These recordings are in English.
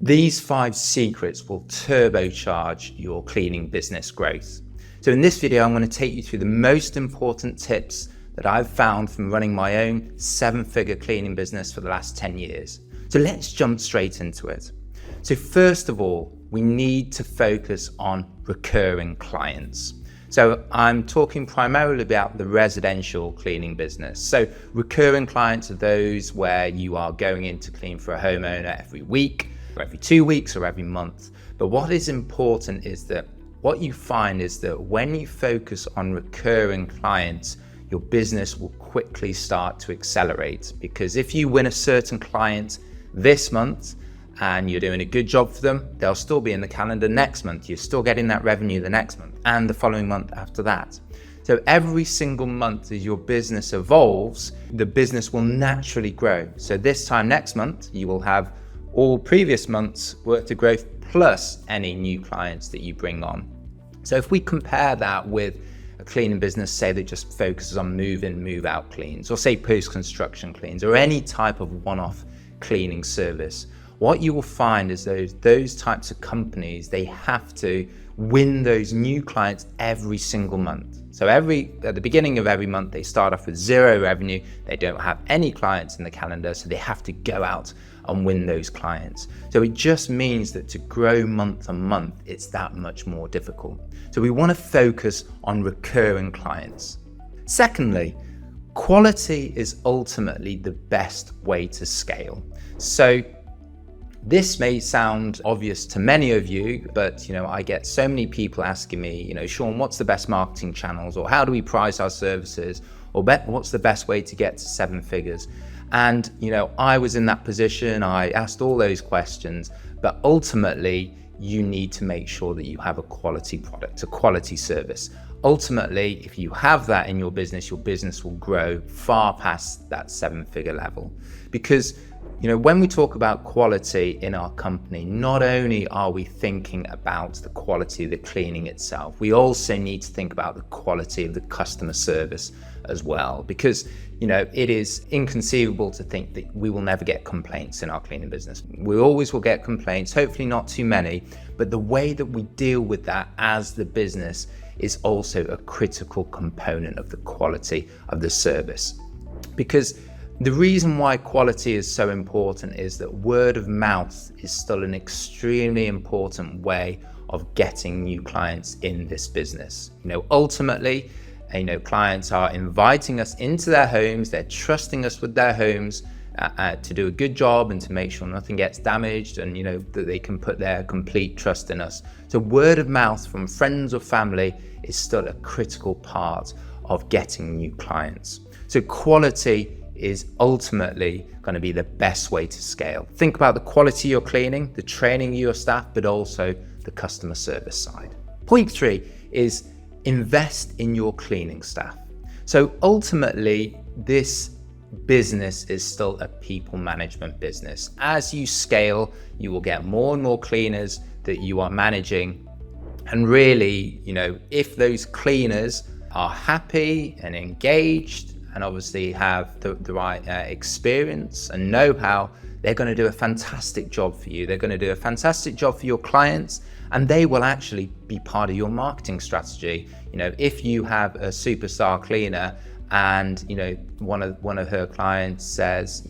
These 5 secrets will turbocharge your cleaning business growth. So in this video, I'm going to take you through the most important tips that I've found from running my own 7-figure cleaning business for the last 10 years. So let's jump straight into it. So first of all, we need to focus on recurring clients. So I'm talking primarily about the residential cleaning business. So recurring clients are those where you are going in to clean for a homeowner every week, or every 2 weeks, or every month. But what is important is that what you find is that when you focus on recurring clients, your business will quickly start to accelerate. Because if you win a certain client this month and you're doing a good job for them, they'll still be in the calendar next month. You're still getting that revenue the next month and the following month after that. So every single month as your business evolves, the business will naturally grow. So this time next month, you will have all previous months worth of growth plus any new clients that you bring on. So if we compare that with a cleaning business, say, that just focuses on move-in, move-out cleans, or say post-construction cleans, or any type of one-off cleaning service, what you will find is those types of companies, they have to win those new clients every single month. So at the beginning of every month, they start off with 0 revenue. They don't have any clients in the calendar, so they have to go out and win those clients. So it just means that to grow month on month, it's that much more difficult. So we want to focus on recurring clients. Secondly, quality is ultimately the best way to scale. So this may sound obvious to many of you, but I get so many people asking me, Sean, what's the best marketing channels, or how do we price our services, or what's the best way to get to 7 figures? And I was in that position. I asked all those questions, but ultimately you need to make sure that you have a quality product, a quality service. Ultimately, if you have that in your business will grow far past that 7-figure level. Because when we talk about quality in our company, not only are we thinking about the quality of the cleaning itself, we also need to think about the quality of the customer service as well. Because it is inconceivable to think that we will never get complaints in our cleaning business. We always will get complaints, hopefully not too many, but the way that we deal with that as the business is also a critical component of the quality of the service. Because the reason why quality is so important is that word of mouth is still an extremely important way of getting new clients in this business. Ultimately, clients are inviting us into their homes, they're trusting us with their homes to do a good job and to make sure nothing gets damaged, and that they can put their complete trust in us. So word of mouth from friends or family is still a critical part of getting new clients. So quality is ultimately going to be the best way to scale. Think about the quality of your cleaning, the training of your staff, but also the customer service side. Point 3 is invest in your cleaning staff. So ultimately, this business is still a people management business. As you scale, you will get more and more cleaners that you are managing. And really, if those cleaners are happy and engaged and obviously have the right experience and know-how, they're going to do a fantastic job for you. They're going to do a fantastic job for your clients, and they will actually be part of your marketing strategy. If you have a superstar cleaner and one of her clients says,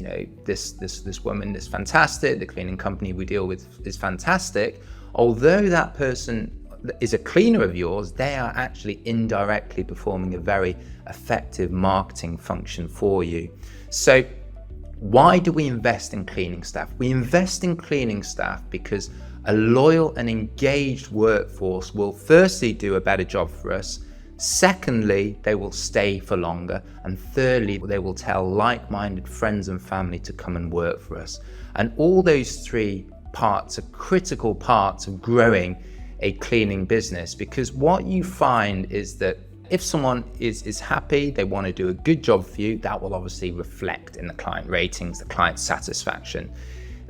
this woman is fantastic, the cleaning company we deal with is fantastic, although that person is a cleaner of yours, they are actually indirectly performing a very effective marketing function for you. So why do we invest in cleaning staff? We invest in cleaning staff because a loyal and engaged workforce will firstly do a better job for us. Secondly, they will stay for longer. And thirdly, they will tell like-minded friends and family to come and work for us. And all those 3 parts are critical parts of growing a cleaning business, because what you find is that if someone is happy, they want to do a good job for you, that will obviously reflect in the client ratings, the client satisfaction.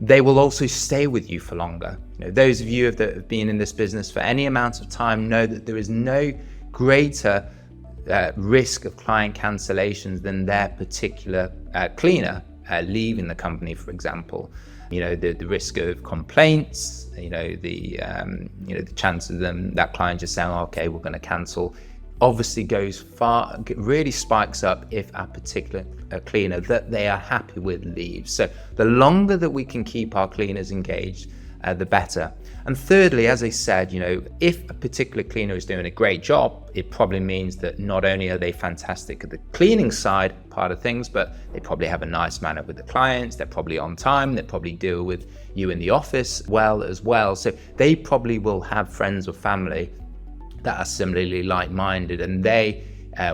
They will also stay with you for longer. Those of you that have been in this business for any amount of time know that there is no greater risk of client cancellations than their particular cleaner leaving the company, for example. the risk of complaints, the chance of that client just saying, okay, we're going to cancel, obviously really spikes up if a particular cleaner that they are happy with leaves. So the longer that we can keep our cleaners engaged, the better. And thirdly, as I said, if a particular cleaner is doing a great job, it probably means that not only are they fantastic at the cleaning side part of things, but they probably have a nice manner with the clients, they're probably on time, they probably deal with you in the office well as well. So they probably will have friends or family that are similarly like-minded, and they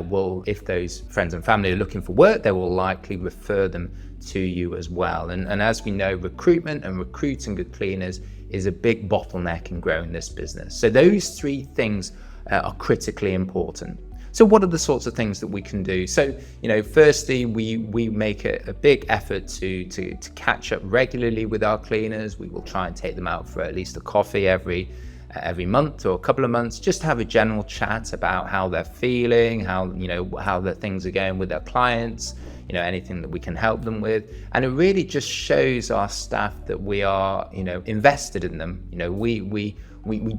will, if those friends and family are looking for work, they will likely refer them to you as well. And as we know, recruitment and recruiting good cleaners is a big bottleneck in growing this business. So those three things are critically important. So what are the sorts of things that we can do? So, firstly, we make a big effort to catch up regularly with our cleaners. We will try and take them out for at least a coffee every month or a couple of months, just to have a general chat about how they're feeling, how the things are going with their clients, anything that we can help them with. And it really just shows our staff that we are, invested in them. We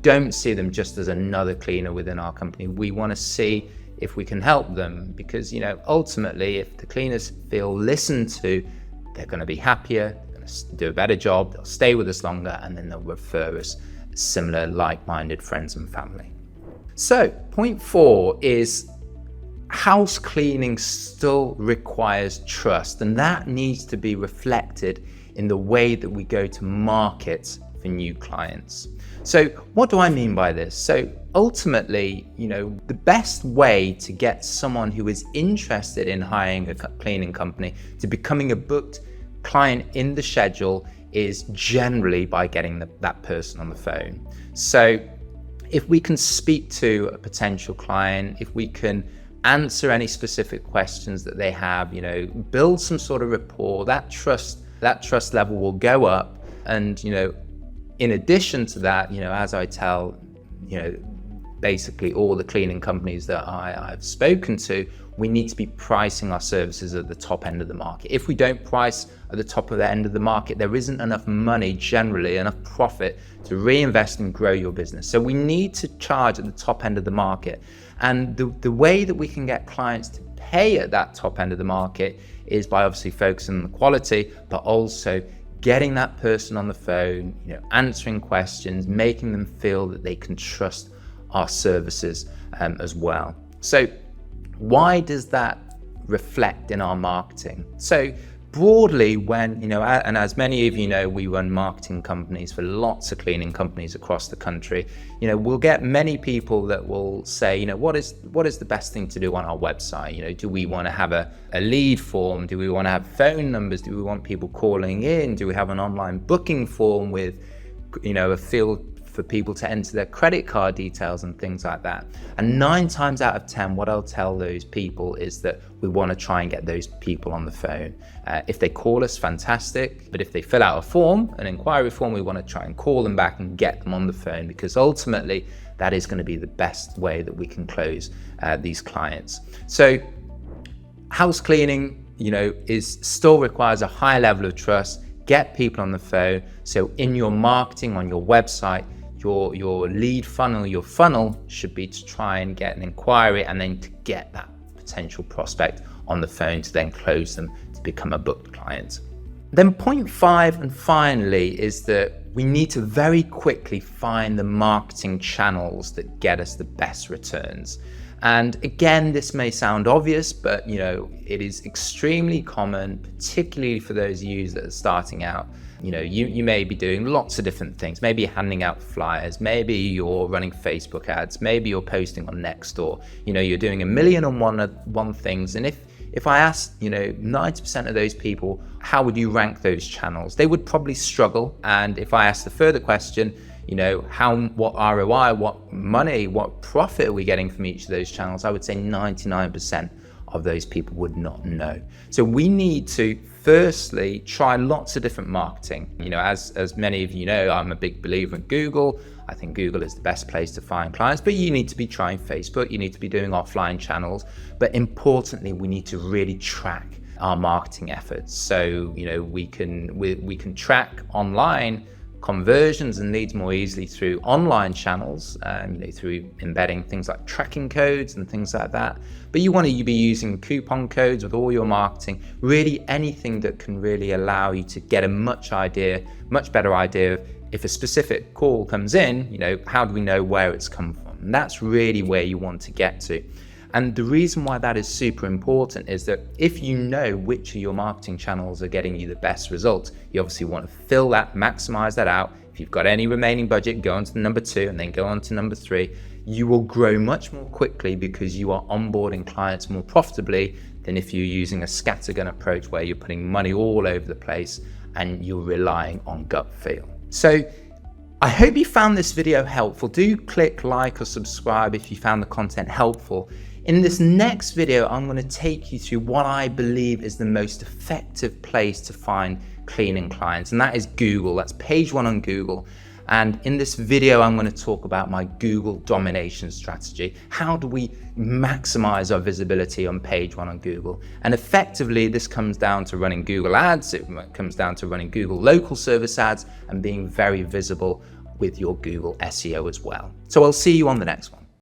don't see them just as another cleaner within our company. We want to see if we can help them, because, ultimately, if the cleaners feel listened to, they're going to be happier, they're going to do a better job, they'll stay with us longer, and then they'll refer us similar like-minded friends and family. So point 4 is house cleaning still requires trust, and that needs to be reflected in the way that we go to market for new clients. So what do I mean by this? So ultimately, the best way to get someone who is interested in hiring a cleaning company to becoming a booked client in the schedule is generally by getting that person on the phone. So if we can speak to a potential client, if we can answer any specific questions that they have, build some sort of rapport, that trust level will go up. And, in addition to that, as I tell, basically all the cleaning companies that I've spoken to, we need to be pricing our services at the top end of the market. If we don't price at the top of the end of the market, there isn't enough money, generally enough profit, to reinvest and grow your business. So we need to charge at the top end of the market. And the way that we can get clients to pay at that top end of the market is by obviously focusing on the quality, but also getting that person on the phone, answering questions, making them feel that they can trust our services as well. So why does that reflect in our marketing? So broadly, when, and as many of you know, we run marketing companies for lots of cleaning companies across the country. We'll get many people that will say, what is the best thing to do on our website? Do we want to have a lead form? Do we want to have phone numbers? Do we want people calling in? Do we have an online booking form with, a field for people to enter their credit card details and things like that? And 9 times out of 10, what I'll tell those people is that we want to try and get those people on the phone. If they call us, fantastic. But if they fill out a form, an inquiry form, we want to try and call them back and get them on the phone, because ultimately that is going to be the best way that we can close these clients. So house cleaning, still requires a high level of trust. Get people on the phone. So in your marketing on your website, your lead funnel, your funnel should be to try and get an inquiry and then to get that potential prospect on the phone to then close them to become a booked client. Then point 5, and finally, is that we need to very quickly find the marketing channels that get us the best returns. And again, this may sound obvious, but it is extremely common, particularly for those of you that are starting out. You may be doing lots of different things. Maybe you're handing out flyers, maybe you're running Facebook ads, maybe you're posting on Nextdoor. You're doing 1,000,001 things. And if I asked, 90% of those people, how would you rank those channels? They would probably struggle. And if I asked the further question, what ROI, what money, what profit are we getting from each of those channels, I would say 99% of those people would not know. So we need to firstly try lots of different marketing. As many of you know, I'm a big believer in Google. I think Google is the best place to find clients, but you need to be trying Facebook, you need to be doing offline channels. But importantly, we need to really track our marketing efforts. So, we can track online conversions and leads more easily through online channels, through embedding things like tracking codes and things like that. But you want to be using coupon codes with all your marketing, really anything that can really allow you to get a much better idea of if a specific call comes in, how do we know where it's come from? And that's really where you want to get to. And the reason why that is super important is that if you know which of your marketing channels are getting you the best results, you obviously want to fill that, maximize that out. If you've got any remaining budget, go on to number 2 and then go on to number 3. You will grow much more quickly because you are onboarding clients more profitably than if you're using a scattergun approach where you're putting money all over the place and you're relying on gut feel. So I hope you found this video helpful. Do click like or subscribe if you found the content helpful. In this next video, I'm going to take you through what I believe is the most effective place to find cleaning clients, and that is Google. That's page 1 on Google. And in this video, I'm going to talk about my Google domination strategy. How do we maximize our visibility on page 1 on Google? And effectively, this comes down to running Google ads. It comes down to running Google local service ads and being very visible with your Google SEO as well. So I'll see you on the next one.